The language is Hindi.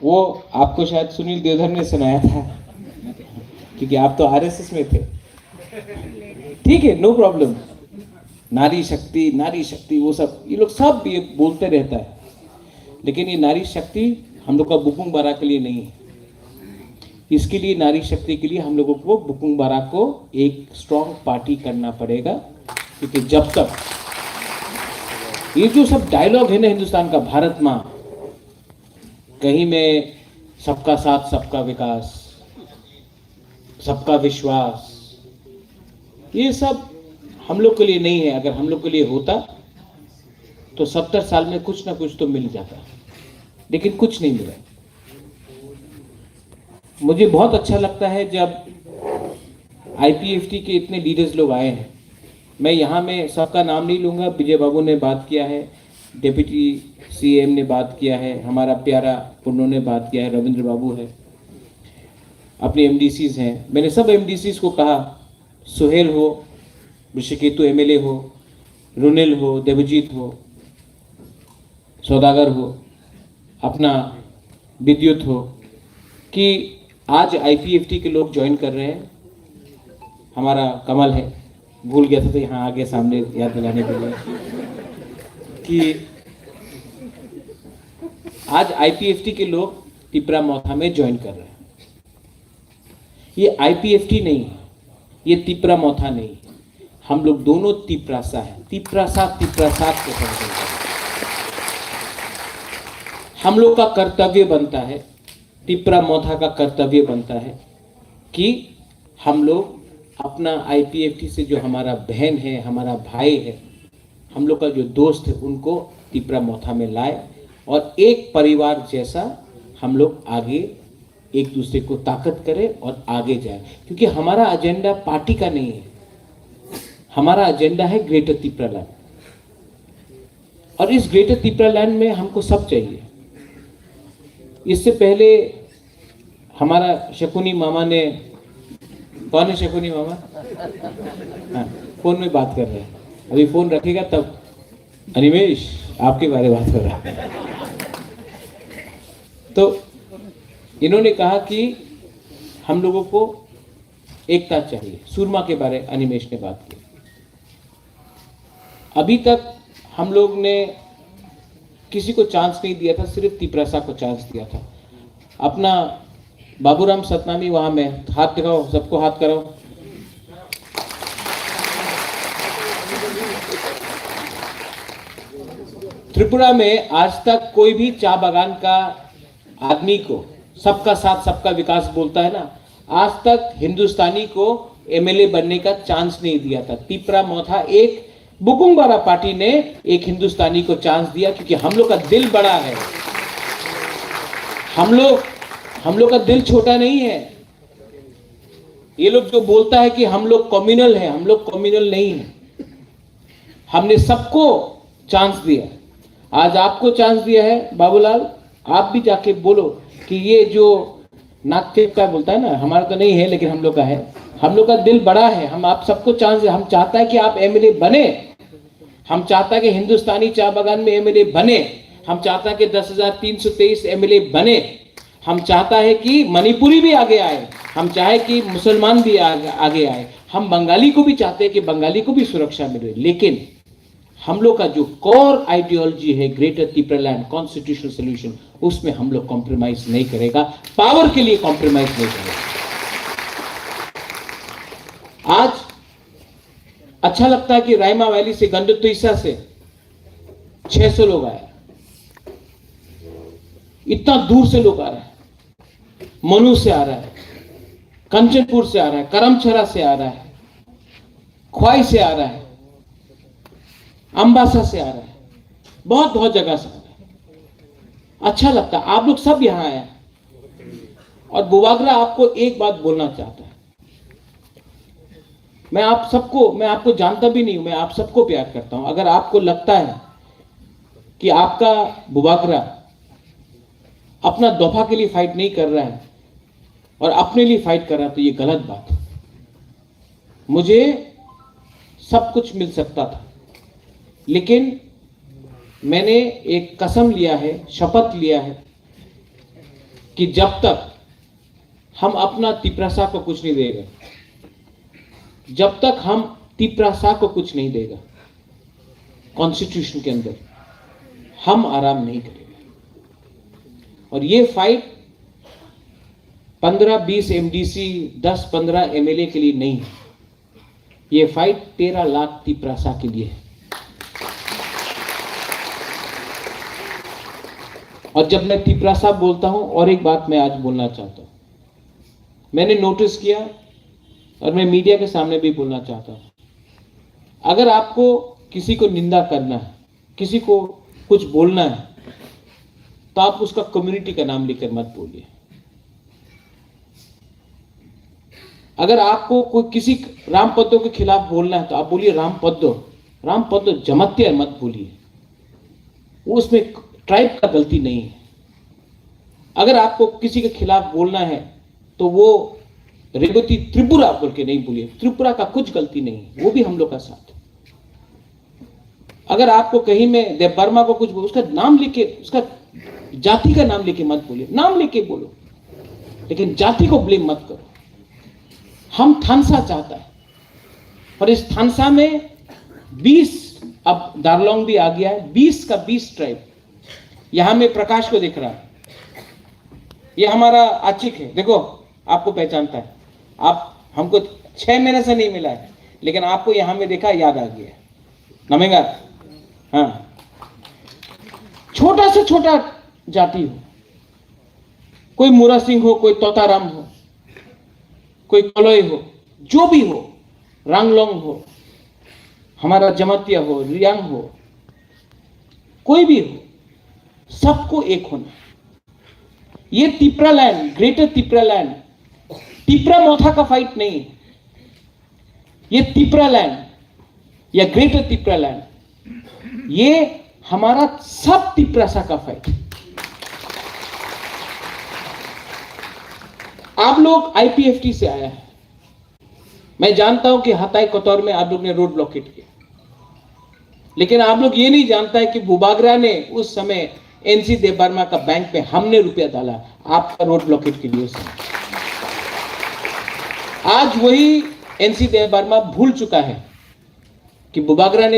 वो आपको शायद सुनील देवधर ने सुनाया था, क्योंकि आप तो आरएसएस में थे। ठीक है, नो प्रॉब्लम। नारी शक्ति वो सब, ये लोग सब ये बोलते रहता है, लेकिन ये नारी शक्ति हम लोग का बुकुंग बारा के लिए नहीं है। इसके लिए, नारी शक्ति के लिए हम लोगों को बुकुंग बारा को एक स्ट्रॉन्ग पार्टी करना पड़ेगा, क्योंकि जब तक ये जो सब डायलॉग है ना हिंदुस्तान का, भारत माँ, कहीं में सबका साथ सबका विकास, सबका विश्वास, ये सब हम लोग के लिए नहीं है। अगर हम लोग के लिए होता तो 70 साल में कुछ ना कुछ तो मिल जाता, लेकिन कुछ नहीं मिला। मुझे बहुत अच्छा लगता है जब आईपीएफटी के इतने लीडर्स लोग आए हैं। मैं यहाँ में सबका नाम नहीं लूँगा, विजय बाबू ने बात किया है, डिप्टी सीएम ने बात किया है, हमारा प्यारा पुन्नो ने बात किया है, रविंद्र बाबू है, अपने एमडीसीज हैं। मैंने सब एमडीसीज को कहा, सुहेल हो, ऋषिकेतु एमएलए हो, रुनिल हो, देवजीत हो, सौदागर हो, अपना विद्युत हो, कि आज आईपीएफटी के लोग ज्वाइन कर रहे हैं। हमारा कमल है, भूल गया था तो यहाँ आगे सामने याद दिलाने के लिए कि आज आईपीएफटी के लोग तिपरा मोथा में ज्वाइन कर रहे हैं। ये आईपीएफटी नहीं है, ये तिपरा मोथा नहीं है, हम लोग दोनों तिपरासा है। तिपरासा के समझ, हम लोग का कर्तव्य बनता है, तिपरा मोथा का कर्तव्य बनता है कि हम लोग अपना आईपीएफटी से जो हमारा बहन है, हमारा भाई है, हम लोग का जो दोस्त है, उनको तिपरा मोथा में लाए और एक परिवार जैसा हम लोग आगे एक दूसरे को ताकत करें और आगे जाए। क्योंकि हमारा एजेंडा पार्टी का नहीं है, हमारा एजेंडा है ग्रेटर तिपरा लैंड, और इस ग्रेटर तिपरा लैंड में हमको सब चाहिए। इससे पहले हमारा शकुनी मामा ने, कौन है शकुनी मामा? हाँ, फोन में बात कर रहे हैं, अभी फोन रखेगा तब। अनिमेश आपके बारे में बात कर रहा है। तो इन्होंने कहा कि हम लोगों को एकता चाहिए। सूरमा के बारे अनिमेश ने बात की। अभी तक हम लोग ने किसी को चांस नहीं दिया था, सिर्फ तिपरासा को चांस दिया था। अपना बाबूराम सतनामी वहां में, हाथ दिखाओ, सबको हाथ कराओ। त्रिपुरा में आज तक कोई भी चा बागान का आदमी को सबका साथ सबका विकास बोलता है ना, आज तक हिंदुस्तानी को एमएलए बनने का चांस नहीं दिया था। तिपरा मोथा एक बुकुंग बारा पार्टी ने एक हिंदुस्तानी को चांस दिया, क्योंकि हम लोग का दिल बड़ा है, हम लोग का दिल छोटा नहीं है। ये लोग जो बोलता है कि हम लोग कम्युनल है, हम लोग कम्युनल नहीं है। हमने सबको चांस दिया। आज आपको चांस दिया है बाबूलाल, आप भी जाके बोलो कि ये जो नागटेप का बोलता है ना, हमारा तो नहीं है लेकिन हम लोग का है, हम लोग का दिल बड़ा है, हम आप सबको चांस दे। हम चाहता है कि आप एमएलए बने, हम चाहता है कि हिंदुस्तानी चा बागान में एमएलए बने, हम चाहता है कि 10,323 एमएलए बने, हम चाहता है कि मणिपुरी भी आगे आए, हम चाहे कि मुसलमान भी आगे आए, हम बंगाली को भी चाहते हैं कि बंगाली को भी सुरक्षा मिले। लेकिन हम लोग का जो कोर आइडियोलॉजी है greater Tipra land constitutional solution, उसमें हम लोग कॉम्प्रोमाइज नहीं करेगा, पावर के लिए कॉम्प्रोमाइज नहीं करेगा। आज अच्छा लगता है कि रायमा वैली से, गंडतुईसा से 600 लोग आए, इतना दूर से लोग आ रहे हैं, मनु से आ रहा है, कंचनपुर से आ रहा है, करमछरा से आ रहा है, ख्वाई से आ रहा है, अंबासा से आ रहा है, बहुत जगह से आ रहा है। अच्छा लगता है, आप लोग सब यहां आए। और बुवागरा आपको एक बात बोलना चाहता है, मैं आपको जानता भी नहीं हूं, मैं आप सबको प्यार करता हूं। अगर आपको लगता है कि आपका बुवागरा अपना दफा के लिए फाइट नहीं कर रहा है और अपने लिए फाइट कर रहा है, तो ये गलत बात है। मुझे सब कुछ मिल सकता था, लेकिन मैंने एक कसम लिया है, शपथ लिया है कि जब तक हम अपना तिपरासा को कुछ नहीं देगा, जब तक हम तिपरासा को कुछ नहीं देगा कॉन्स्टिट्यूशन के अंदर, हम आराम नहीं करेंगे। और ये फाइट 15-20 एमडीसी 10-15 एमएलए के लिए नहीं है, ये फाइट 13 लाख तिपरासा के लिए है। और जब मैं तिपरासा बोलता हूं, और एक बात मैं आज बोलना चाहता हूं, मैंने नोटिस किया और मैं मीडिया के सामने भी बोलना चाहता हूं, अगर आपको किसी को निंदा करना है, किसी को कुछ बोलना है, तो आप उसका कम्युनिटी का नाम लेकर मत बोलिए। अगर आपको कोई किसी रामपद्दो के खिलाफ बोलना है तो आप बोलिए रामपद्दो जमत्या मत बोलिए, वो उसमें ट्राइब का गलती नहीं है। अगर आपको किसी के खिलाफ बोलना है तो वो रेवती त्रिपुरा बोल के नहीं बोलिए, त्रिपुरा का कुछ गलती नहीं है, वो भी हम लोग का साथ। अगर आपको कहीं में देव वर्मा को कुछ उसका नाम लेके, उसका जाति का नाम लेके मत बोलिए, नाम लेके बोलो, लेकिन जाति को ब्लेम मत करो। हम थानसा चाहता है, और इस थानसा में 20, अब दार्लोंग भी आ गया है, 20 का 20 ट्राइब। यहां में प्रकाश को देख रहा है, ये हमारा आचिक है, देखो आपको पहचानता है। आप हमको 6 महीने से नहीं मिला है, लेकिन आपको यहां में देखा, याद आ गया। नमेगा, हाँ, छोटा से छोटा जाति हो, कोई मुरा सिंह हो, कोई तोताराम हो, कोई कलोई हो, जो भी हो, रांगलोंग हो, हमारा जमतिया हो, रियांग हो, कोई भी हो, सबको एक होना। ये Tipra land, greater Tipra land, Tipra Motha का फाइट नहीं है, ये तिपरा लैंड या ग्रेटर तिपरा लैंड, ये हमारा सब तिपरासा का फाइट। आप लोग आईपीएफटी से आया है, मैं जानता हूं कि हताई कोतौर में आप लोग ने रोड ब्लॉकेट किया, लेकिन आप लोग ये नहीं जानता है कि बुबागरा ने उस समय एनसी देव वर्मा का बैंक पे हमने रुपया डाला आपका रोड ब्लॉकेट के लिए। आज वही एनसी देव वर्मा भूल चुका है कि बुबागरा ने